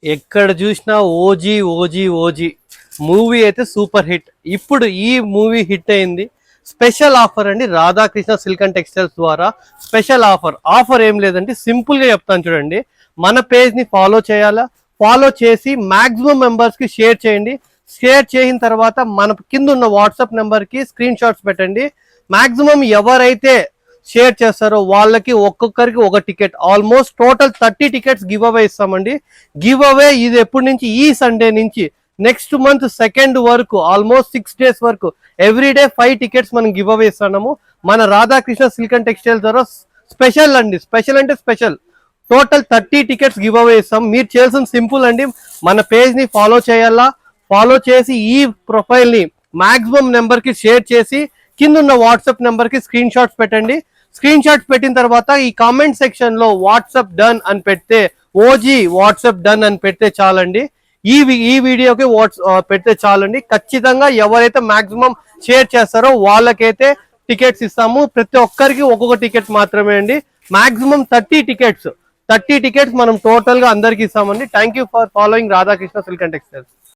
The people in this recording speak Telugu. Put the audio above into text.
ఎక్కడ చూసినా ఓజీ ఓజీ ఓజీ మూవీ అయితే సూపర్ హిట్. ఇప్పుడు ఈ మూవీ హిట్ అయింది. స్పెషల్ ఆఫర్ అండి, రాధాకృష్ణ సిల్క్ అండ్ టెక్స్టైల్స్ ద్వారా స్పెషల్ ఆఫర్ ఏం లేదండి, సింపుల్ గా చెప్తాను చూడండి. మన పేజ్ ని ఫాలో చేయాలా, ఫాలో చేసి మాక్సిమం మెంబర్స్ కి షేర్ చేయండి. షేర్ చేసిన తర్వాత మన కింద ఉన్న వాట్సాప్ నెంబర్ కి స్క్రీన్ షాట్స్ పెట్టండి. మాక్సిమం ఎవరైతే షేర్ చేస్తారో వాళ్ళకి ఒక్కొక్కరికి ఒక ticket, almost total 30 tickets give away ఇస్తామండి. గివ్ అవే ఇది ఎప్పటి నుంచి, ఈ సండే నుంచి నెక్స్ట్ మంత్ 2nd వరకు, ఆల్మోస్ట్ 6 days వరకు ఎవ్రీడే 5 టికెట్స్ మనం గివ్ అవే ఇస్తున్నాము. మన రాధాకృష్ణ సిల్క్ అండ్ టెక్స్టైల్ ద్వారా స్పెషల్ అండి, స్పెషల్ అంటే స్పెషల్. టోటల్ 30 టికెట్స్ గివ్ అవే ఇస్తాం. మీరు చేయాల్సిన సింపుల్ అండి, మన పేజ్ ని ఫాలో చేయాలా, ఫాలో చేసి ఈ ప్రొఫైల్ ని మాక్సిమం నెంబర్ కి షేర్ చేసి కింద ఉన్న వాట్సాప్ నెంబర్ కి స్క్రీన్ షాట్స్ పెట్టండి. స్క్రీన్ షాట్స్ పెట్టిన తర్వాత ఈ కామెంట్ సెక్షన్ లో వాట్సాప్ డన్ అని పెడితే, ఓజీ వాట్సాప్ డన్ అని పెడితే చాలండి. ఈ వీడియోకి పెడితే చాలండి. ఖచ్చితంగా ఎవరైతే మాక్సిమం షేర్ చేస్తారో వాళ్ళకైతే టికెట్స్ ఇస్తాము. ప్రతి ఒక్కరికి ఒక్కొక్క టికెట్ మాత్రమే అండి. మాక్సిమం 30 టికెట్స్ మనం టోటల్ గా అందరికి ఇస్తామండి. Thank you for following Radhakrishna silk and textiles.